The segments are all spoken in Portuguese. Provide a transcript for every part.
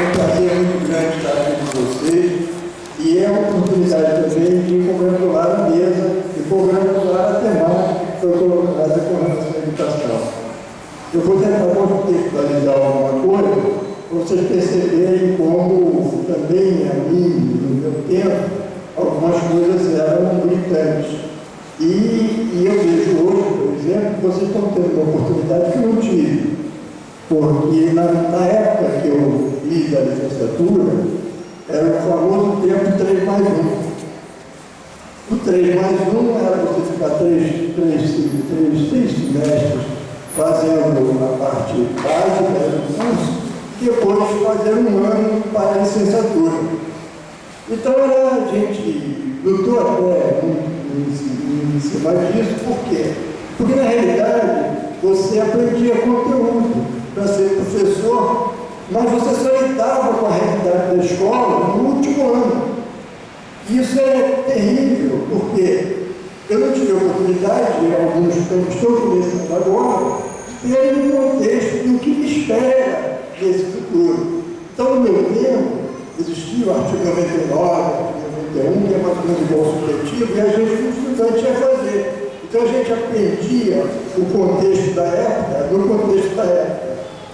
um prazer muito grande estar aqui com vocês e é uma oportunidade também de congratular a mesa e congratular a temática que foi colocada com relação à educação. Eu vou tentar contextualizar alguma coisa para vocês perceberem como também a mim, no meu tempo, algumas coisas eram gritantes. E eu vejo hoje, por exemplo, que vocês estão tendo uma oportunidade que eu não tive. Porque na época que eu fiz a licenciatura, era o famoso tempo 3+1. O 3+1 era você ficar três semestres fazendo a parte básica do curso, e depois fazer um ano para a licenciatura. Então a gente lutou até em cima disso, por quê? Porque na realidade você aprendia conteúdo para ser professor, mas você só lidava com a realidade da escola no último ano. Isso é terrível, porque eu não tive a oportunidade, alguns campos estão começando agora, de ter um contexto do que me espera nesse futuro. Então, no meu tempo, existia o artigo 99, o artigo 91, que é mais ou menos igual ao supletivo, e a gente, como estudante, ia fazer. Então, a gente aprendia o contexto da época, no contexto da época,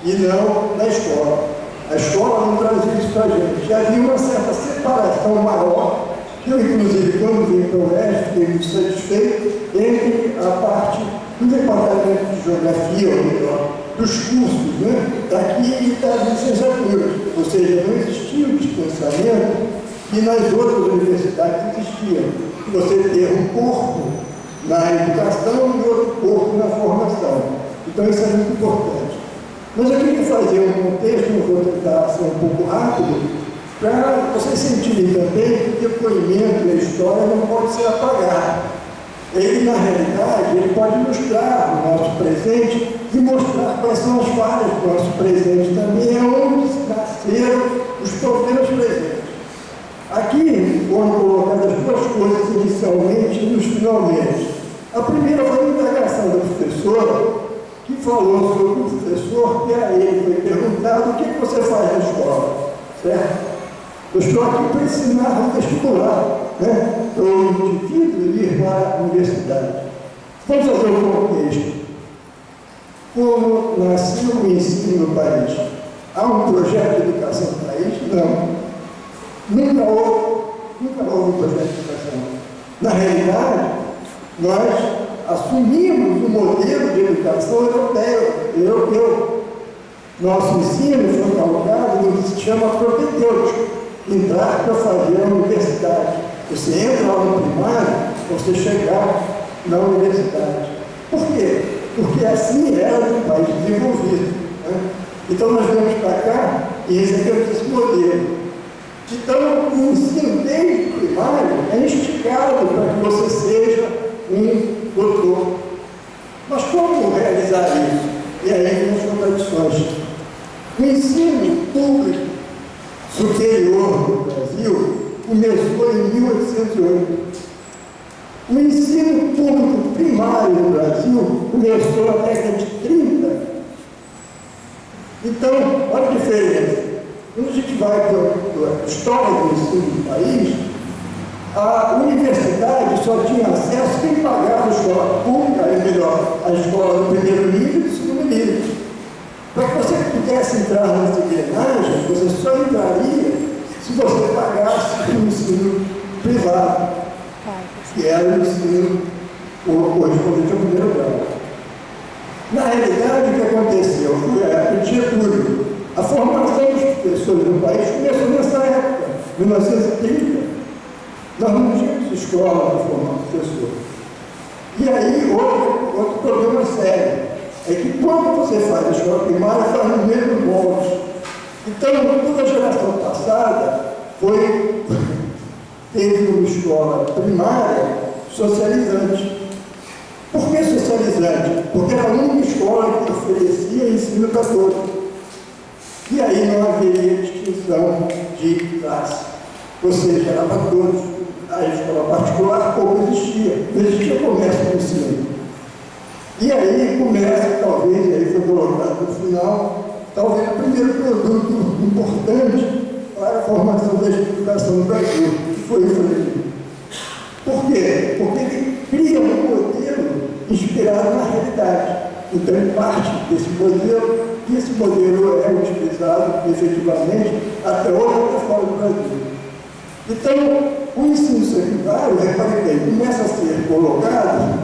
e não na escola. A escola não trazia isso para a gente. Já havia uma certa separação maior, que eu, inclusive, quando vim para o Oeste, fiquei muito satisfeito, entre a parte do departamento de geografia, ou melhor, dos cursos, né, daqui e das licenciaturas. Ou seja, não existia o distanciamento que nas outras universidades existia. Você ter um corpo na educação e outro corpo na formação. Então, isso é muito importante. Mas eu queria fazer um contexto, eu vou tentar ser um pouco rápido, para vocês sentirem também que o depoimento e a história não pode ser apagado. Ele, na realidade, ele pode ilustrar o nosso presente e mostrar quais são as falhas do nosso presente também, é onde nasceram os problemas presentes. Aqui foram colocadas duas coisas inicialmente e nos finalmente. A primeira foi a indagação da professora, que falou sobre o professor, que a ele foi perguntado: o que você faz na escola? Certo? Eu estou aqui para ensinar o vestibular, né? Para o indivíduo ir para a universidade. Vamos fazer um contexto. Como nasceu o ensino no país? Há um projeto de educação no país? Não. Nunca houve um projeto de educação. Na realidade, nós assumimos o modelo de educação europeu. Nosso ensino foi calcado no que se chama propedêutico, entrar para fazer a universidade. Você entra lá no primário, você chegar na universidade. Por quê? Porque assim era no país desenvolvido. Né? Então nós viemos para cá e recebemos esse modelo. Então o ensino desde o primário é instigado para que você seja um doutor. Mas como realizar isso? E aí vem as contradições. O ensino público superior no Brasil começou em 1808. O ensino público primário no Brasil começou na década de 30. Então, olha a diferença. Quando a gente vai para a história do ensino do país, a universidade só tinha acesso quem pagava a escola pública, ou melhor, a escola do primeiro nível e do segundo nível. Para que você pudesse entrar nessa engrenagem, você só entraria se você pagasse o ensino privado, que era o ensino correspondente ao primeiro grau. Na realidade, o que aconteceu foi a época de Getúlio. A formação dos professores no país começou nessa época, 1930. Nós não tínhamos escola para formar professor. E aí, outro problema sério é que quando você faz a escola primária, faz no mesmo molde. Então, toda a geração passada teve uma escola primária socializante. Por que socializante? Porque era a única escola que oferecia ensino para todos. E aí não haveria distinção de classe. Ou seja, era para todos. A escola particular pouco existia. Não existia comércio no ensino. E aí começa, talvez, e aí foi colocado no final, talvez o primeiro produto importante para a formação da educação no Brasil, que foi o Freire. Por quê? Porque ele cria um modelo inspirado na realidade. Então, ele parte desse modelo, e esse modelo é utilizado efetivamente até hoje fora do Brasil. Então, o ensino secundário, repare bem, começa a ser colocado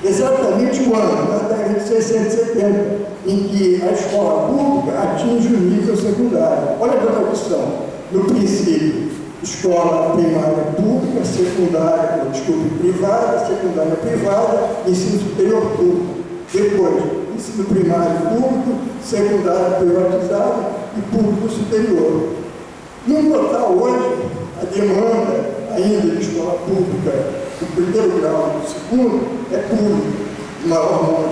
exatamente o ano, na década de 60 e 70, em que a escola pública atinge o nível secundário. Olha a tradução. No princípio, escola primária pública, secundária, privada, secundária privada, ensino superior público. Depois, ensino primário público, secundário privatizado e público superior. No total, hoje, a demanda ainda de escola pública do primeiro grau e do segundo é público, de maior número,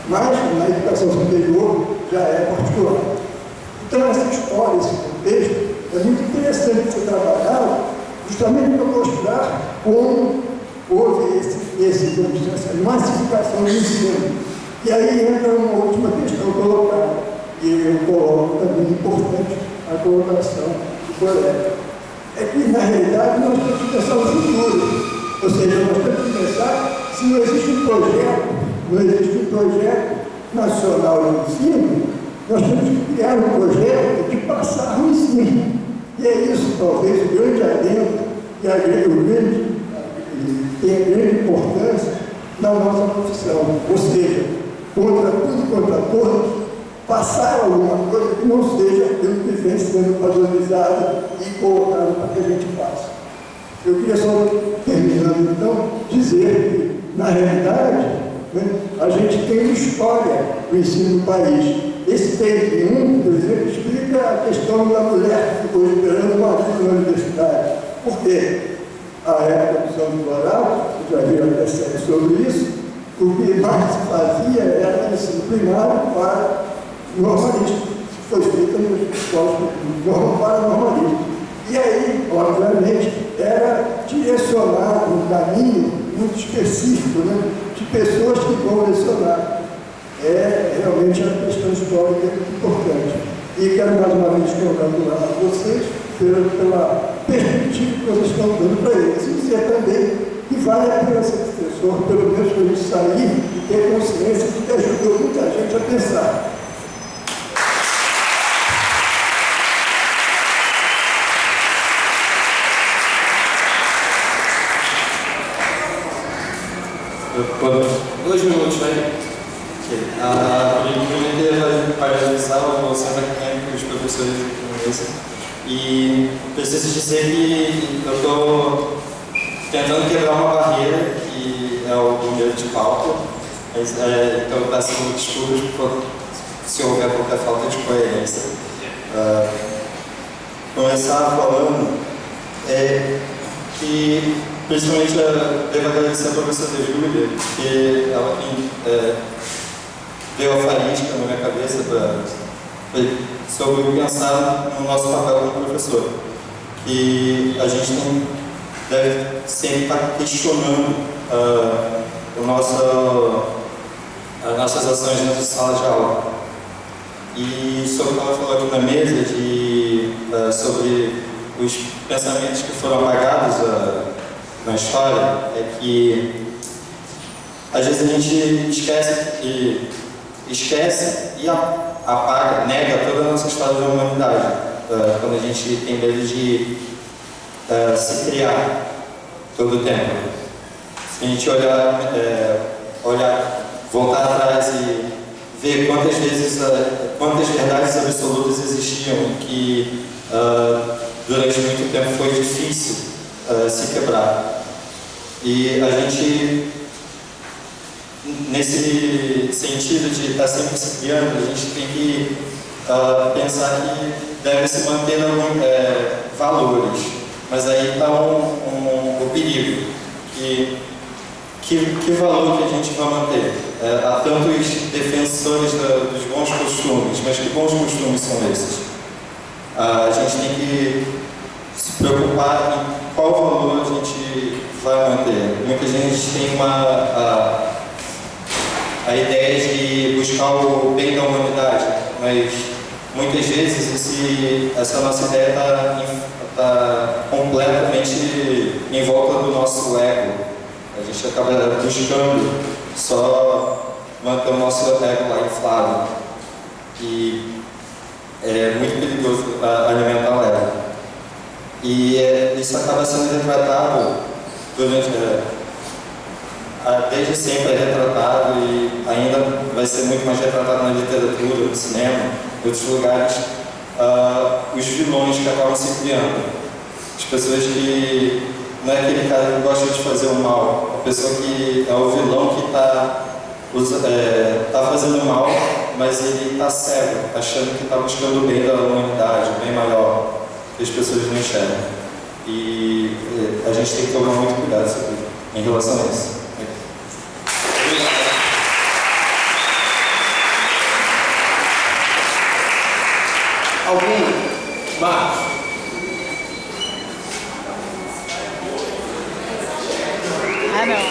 mas na educação superior já é particular. Então, essa história, esse contexto, é muito interessante de ser trabalhado, justamente para mostrar como houve essa massificação do ensino. E aí entra uma última questão colocada, e eu coloco também importante a colocação do colega. É que, na realidade, nós temos que pensar no futuro. Ou seja, nós temos que pensar se não existe um projeto nacional de ensino, nós temos que criar um projeto de passar o ensino. E é isso, talvez, o grande alento e tem a grande importância na nossa profissão. Ou seja, contra tudo e contra todos, passar alguma coisa que não seja aquilo que vem sendo valorizado e colocado para que a gente faça. Eu queria só, terminando então, dizer que, na realidade, a gente tem uma história do ensino do país. Esse Take 1, por exemplo, explica a questão da mulher que ficou esperando uma vida na universidade. Por quê? A época do São Nicolau, já vi até série sobre isso, o que mais se fazia era ensino primário para normalista, foi feita nos escolas para normalista. E aí, obviamente, era direcionado um caminho muito específico, de pessoas que vão lecionar. É realmente a questão histórica muito importante. E quero mais uma vez congratular a vocês pela perspectiva que vocês estão dando para eles. E dizer também que vale a pena ser professor, pelo menos para a gente sair e ter consciência de que ajudou muita gente a pensar. Dois minutos, né? Eu parabenizar o centro acadêmico dos professores de mesa e preciso dizer que eu estou tentando quebrar uma barreira que é o medo de pauta, então peço desculpas se houver qualquer falta de coerência. Começar falando que principalmente eu devo agradecer a professora Júlia, porque ela deu a faísca na minha cabeça sobre pensar no nosso papel como professor. E a gente deve sempre estar questionando as nossas ações dentro de sala de aula. E sobre o que ela falou aqui na mesa, sobre os pensamentos que foram apagados na história, é que às vezes a gente esquece e apaga, nega toda a nossa história da humanidade, quando a gente tem medo de se criar todo o tempo. Se a gente voltar atrás e ver quantas verdades absolutas existiam e que durante muito tempo foi difícil se quebrar. E a gente, nesse sentido de estar sempre se criando, a gente tem que pensar que deve se manter valores, mas aí está o perigo, que valor que a gente vai manter? Há tantos defensores dos bons costumes, mas que bons costumes são esses? A gente tem que se preocupar em qual valor a gente vai manter. Muita gente tem a ideia de buscar o bem da humanidade, mas muitas vezes essa nossa ideia está completamente em volta do nosso ego. A gente acaba buscando só manter o nosso ego lá inflado. E é muito perigoso alimentar o ego. E isso acaba sendo retratado desde sempre, é retratado e ainda vai ser muito mais retratado na literatura, no cinema, em outros lugares, os vilões que acabam se criando. As pessoas que não é aquele cara que gosta de fazer o mal, a pessoa que é o vilão que está fazendo mal, mas ele está cego, achando que está buscando o bem da humanidade, o bem maior, que as pessoas não enxergam. E a gente tem que tomar muito cuidado em relação a isso. Alguém? Marcos? Ah, não.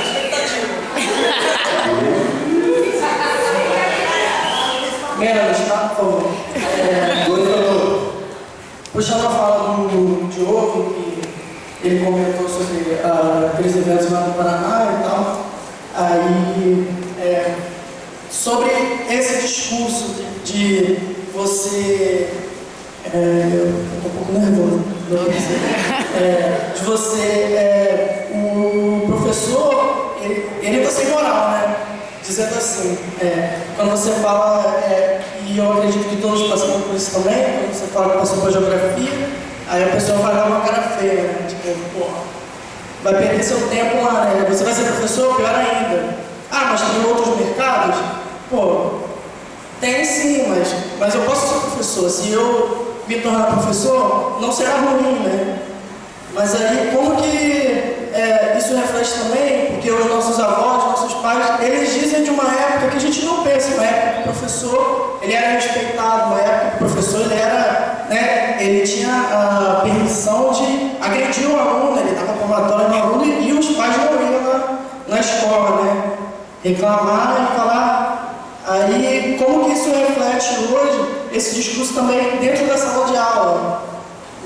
Menos, tá? Por favor. Puxando a fala do Diogo, que ele comentou sobre aqueles eventos lá no Paraná e tal. Aí, sobre esse discurso de você. Eu estou um pouco nervoso. De você. O professor, ele está sem moral, né? Dizendo assim, quando você fala, e eu acredito que todos passamos por isso também, quando você fala que passou por geografia, aí a pessoa vai dar uma cara feia, né? Tipo, pô, vai perder seu tempo lá, né? Você vai ser professor, pior ainda. Ah, mas tem outros mercados? Pô, tem sim, mas eu posso ser professor. Se eu me tornar professor, não será ruim, né? Mas aí, como que isso reflete também, porque os nossos avós, nossos pais, eles dizem de uma época que a gente não pensa, uma época que o professor, ele era respeitado, uma época que o professor, ele era, né, ele tinha a permissão de agredir o aluno, ele dava palmatória no aluno e os pais não iam na escola, né, reclamar e falar. Aí, como que isso reflete hoje, esse discurso também dentro da sala de aula?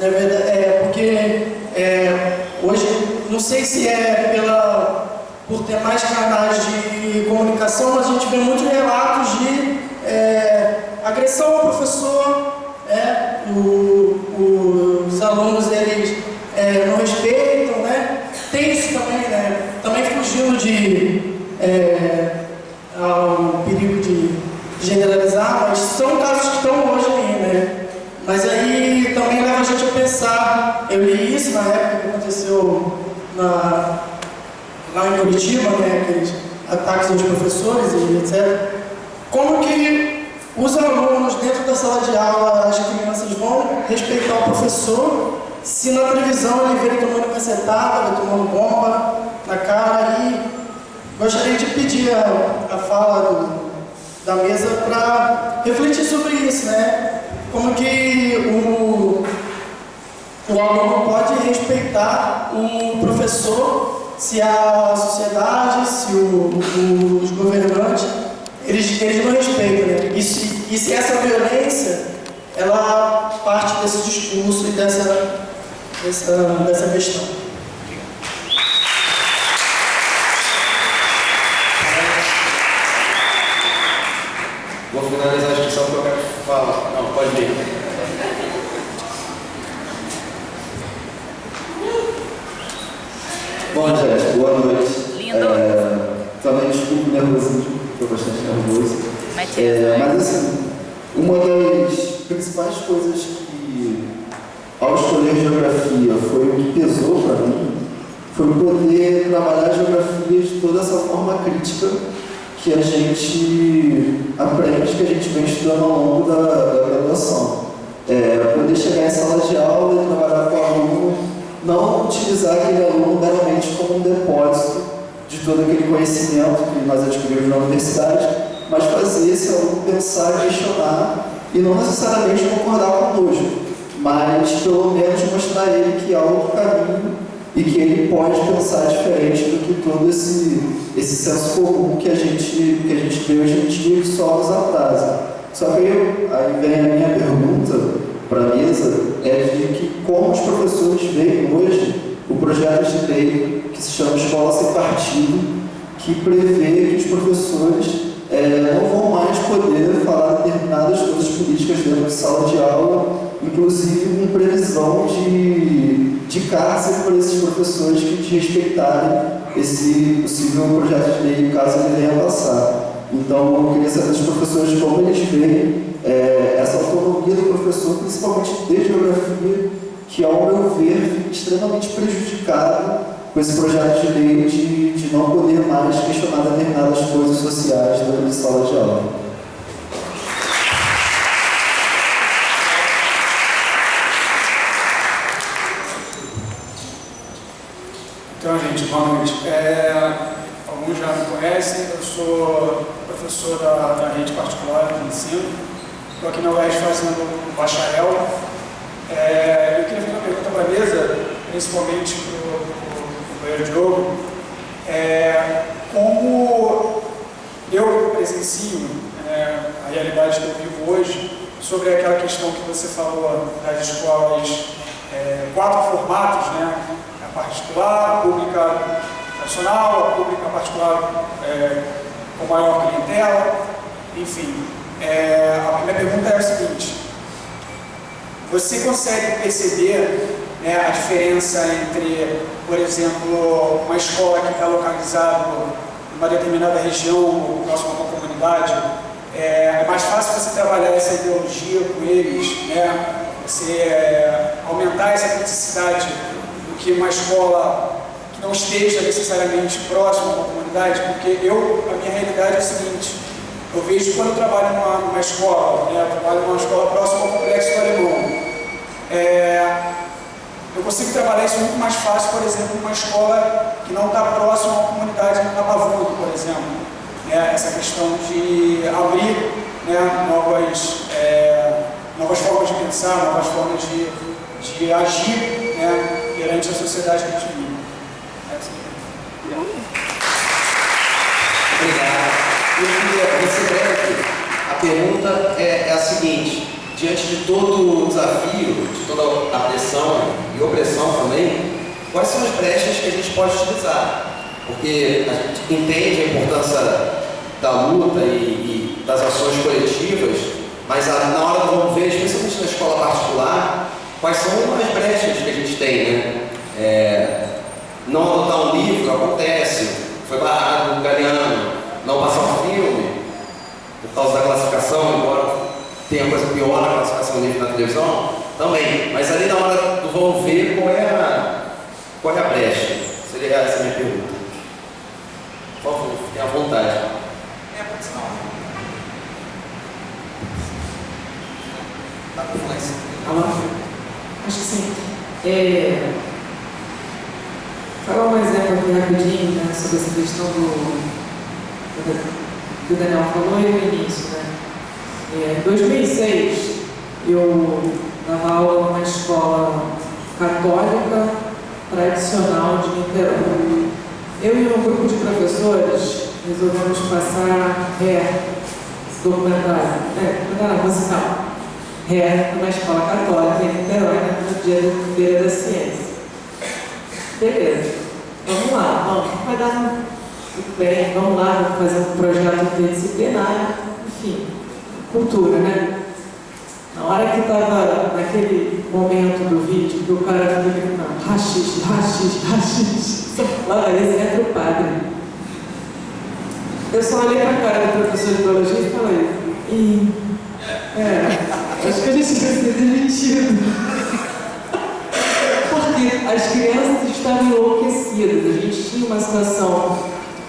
Na verdade, porque hoje, não sei se por ter mais canais de comunicação, mas a gente vê muitos relatos de agressão ao professor, os alunos eles não respeitam, né? Tem isso também, né? Também fugindo ao perigo de generalizar, mas são casos que estão hoje aí, né? Mas aí também leva a gente a pensar, eu li isso na época que aconteceu lá em Curitiba, né, aqueles ataques aos professores e etc. Como que os alunos dentro da sala de aula, as crianças vão respeitar o professor se na televisão ele vê ele tomando cacetada, ele tomando bomba na cara? E gostaria de pedir a fala da mesa para refletir sobre isso, né? Como que o aluno pode respeitar o professor se a sociedade, se os governantes, eles não respeitam, né? E se essa violência, ela parte desse discurso e dessa questão. Vou finalizar a discussão que eu quero falar. Não, pode ir. Bom, gente, boa noite. Lindo. Também desculpe o nervosismo, estou bastante nervoso. Mas assim, uma das principais coisas que, ao escolher geografia, foi o que pesou para mim, foi poder trabalhar a geografia de toda essa forma crítica que a gente aprende, que a gente vem estudando ao longo da graduação. Poder chegar em sala de aula e trabalhar com o aluno, não utilizar aquele aluno meramente como um depósito de todo aquele conhecimento que nós adquirimos na universidade, mas fazer esse aluno pensar, questionar e não necessariamente concordar conosco, mas pelo menos mostrar a ele que há outro caminho e que ele pode pensar diferente do que todo esse senso comum que a gente vê hoje em dia que só nos atrasa. Só que aí vem a minha pergunta para a mesa, é de que como os professores veem hoje o projeto de lei que se chama Escola Sem Partido, que prevê que os professores não vão mais poder falar determinadas coisas políticas dentro de sala de aula, inclusive com previsão de cárcere para esses professores que desrespeitarem esse possível projeto de lei, caso ele venha a passar. Então, eu queria saber dos professores como eles veem essa autonomia do professor, principalmente de geografia, que, ao meu ver, fica extremamente prejudicado com esse projeto de lei de não poder mais questionar determinadas coisas sociais dentro de sala de aula. Então, gente, boa noite. Alguns já me conhecem, eu sou professor da rede particular de ensino. Estou aqui na UERJ fazendo um bacharel. Eu queria fazer uma pergunta para a mesa, principalmente para o Diogo. Como eu presencio a realidade que eu vivo hoje sobre aquela questão que você falou das escolas, 4 formatos, né? A particular, a pública nacional, a pública particular com maior clientela, enfim. A minha pergunta é a seguinte: você consegue perceber a diferença entre, por exemplo, uma escola que está localizada em uma determinada região ou próxima a uma comunidade? É mais fácil você trabalhar essa ideologia com eles, né? Você aumentar essa criticidade do que uma escola que não esteja necessariamente próxima a uma comunidade? Porque a minha realidade é a seguinte: eu vejo quando eu trabalho numa escola, eu trabalho numa escola próxima ao Complexo do Alemão, eu consigo trabalhar isso muito mais fácil, por exemplo, numa escola que não está próxima a uma comunidade na Pavuna, por exemplo. Essa questão de abrir novas formas de pensar, novas formas de agir perante a sociedade que a gente vive. Obrigado. Eu queria receber aqui. A pergunta é a seguinte: diante de todo o desafio, de toda a pressão e opressão também, quais são as brechas que a gente pode utilizar? Porque a gente entende a importância da luta e das ações coletivas, mas na hora do vamos ver, especialmente na escola particular, quais são as brechas que a gente tem, né? Não adotar um livro acontece, foi barrado no Galeano, não passar um filme, por causa da classificação, embora tenha coisa pior na classificação do livro na televisão, também. Mas ali na hora do vamos ver, qual é a brecha? Seria essa a minha pergunta. Por favor, fiquem à vontade. Acho que sim. Falar um exemplo aqui rapidinho, né, sobre essa questão que o Daniel falou e no início, né? Em 2006, eu dava aula numa escola católica tradicional de Niterói. Eu e um grupo de professores resolvemos passar documentário musical, numa escola católica em Niterói, no dia da Feira da Ciência. Beleza, vamos lá, vai dar tudo bem, vamos lá, vamos fazer um projeto interdisciplinar, enfim, cultura, né? Na hora que estava naquele momento do vídeo, que o cara fica gritando, rachixe, rachixe, rachixe, lá vai esse entra o padre. Eu só olhei para a cara do professor de biologia e falei, acho que a gente precisa ser demitido. Porque as crianças estavam enlouquecidas. A gente tinha uma situação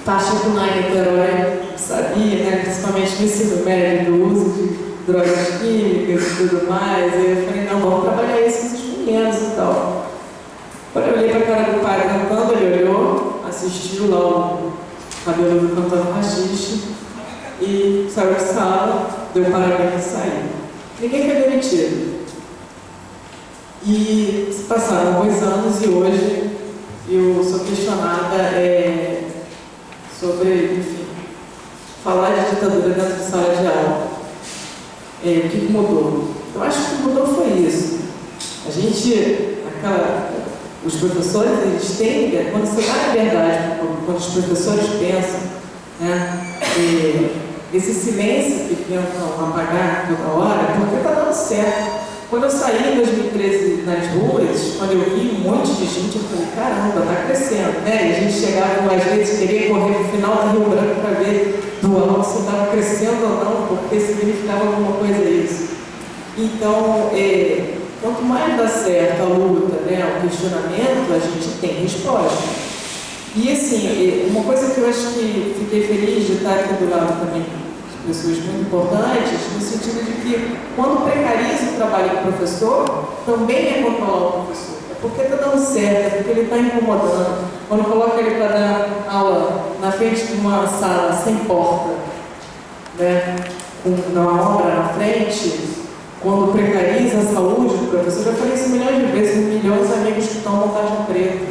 particular em Niterói, sabia, né, principalmente no ensino médio, do uso de drogas químicas e tudo mais. Aí eu falei, não, vamos trabalhar isso com esses meninos e tal. Quando eu olhei para a cara do pai cantando, ele olhou, assistiu lá o cabelo cantando rachixe e saiu da sala, deu parabéns e saiu. Ninguém foi demitido. E se passaram alguns anos e hoje eu sou questionada sobre, enfim, falar de ditadura dentro de sala de aula. o que mudou? Eu acho que o que mudou foi isso. A gente, os professores, eles têm, quando você dá liberdade, quando os professores pensam, né, esse silêncio que tentam apagar toda hora, porque está dando certo. Quando eu saí em 2013 nas ruas, quando eu vi um monte de gente, eu falei, caramba, está crescendo, né? E a gente chegava às vezes, queria correr no final da Rio Branco para ver do alto se estava crescendo ou não, porque significava alguma coisa isso. Então, quanto mais dá certo a luta, né, o questionamento, a gente tem resposta. E assim, uma coisa que eu acho que fiquei feliz de estar aqui do lado também de pessoas muito importantes, no sentido de que quando precariza o trabalho do professor, também é controlar o professor. É porque está dando certo, é porque ele está incomodando. Quando coloca ele para dar aula na frente de uma sala sem porta, né, com uma obra na frente, quando precariza a saúde do professor, já falei isso milhões de vezes, milhões de amigos que estão montagem preta.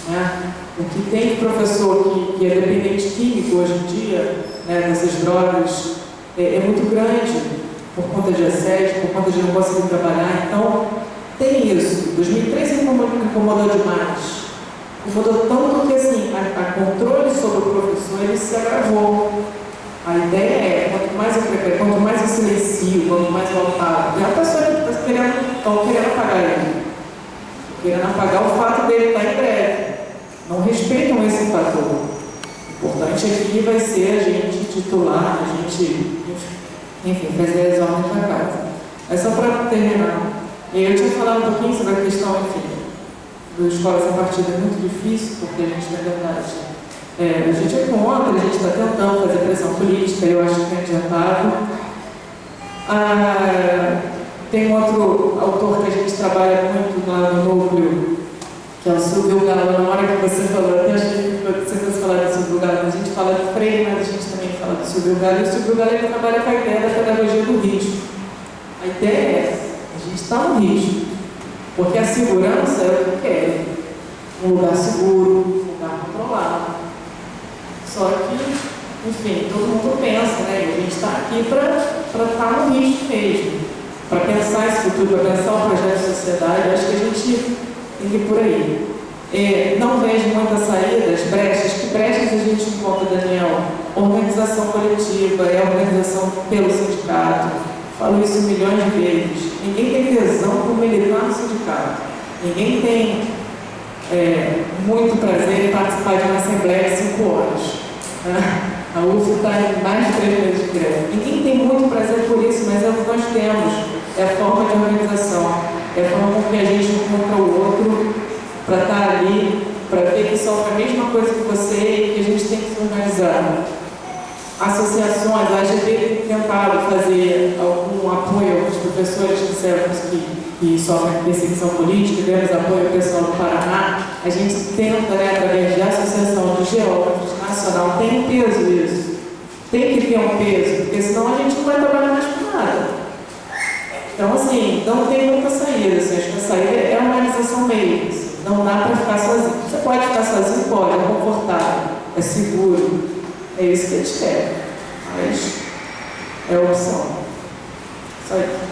Né? O que tem de professor que é dependente químico hoje em dia, né, dessas drogas, é muito grande, por conta de assédio, por conta de não conseguir trabalhar. Então, tem isso. 2013 incomodou demais. Incomodou tanto que, assim, a controle sobre o professor, ele se agravou. A ideia é, quanto mais eu silencio, quanto mais eu apago, e a pessoa estão querendo apagar ele. Querendo apagar o fato dele estar em greve. Não respeitam esse fator. O importante aqui vai ser a gente titular, a gente, enfim, fazer as ordens da casa. É só para terminar. Eu tinha falado um pouquinho sobre a questão, enfim, do escola sem partido é muito difícil, porque a gente, na verdade, a gente é contra, a gente está tentando fazer pressão política, eu acho que é candidatável. Tem um outro autor que a gente trabalha muito lá no núcleo, que é o Silvio Galo. Na hora que você falou, eu achei que você fosse falar do Silvio Galo, a gente fala de Freire, mas a gente também fala do Silvio Galo, e o Silvio Galo ele trabalha com a ideia da pedagogia do risco. A ideia é essa, a gente está no risco, porque a segurança é o que quer, um lugar seguro, um lugar controlado. Só que, enfim, todo mundo pensa, né? E a gente está aqui para estar no risco mesmo, para pensar esse futuro, para pensar o projeto de sociedade. Acho que a gente tem que ir por aí. Não vejo muitas saídas, brechas. Que brechas a gente encontra, Daniel? Organização coletiva, organização pelo sindicato. Falo isso milhões de vezes. Ninguém tem tesão por militar no sindicato. Ninguém tem muito prazer em participar de uma assembleia de 5 horas. A UF está em mais de 3 meses de greve. Ninguém tem muito prazer por isso, mas é o que nós temos. É a forma de organização. É a forma com que a gente encontra o outro para estar ali, para ver que sofre a mesma coisa que você e que a gente tem que se organizar. Associações, a AGB tem tentado fazer algum apoio aos professores que sofrem perseguição política, demos apoio ao pessoal do Paraná. A gente tenta, através de associação de geógrafos nacional, tem um peso isso. Tem que ter um peso, porque senão a gente não vai trabalhar mais com nada. Então, assim, não tem muita saída. Assim, acho que a saída é a organização mesmo. Assim, não dá para ficar sozinho. Você pode ficar sozinho? Pode, é confortável, é seguro. É isso que eles querem. Mas é opção. Só isso.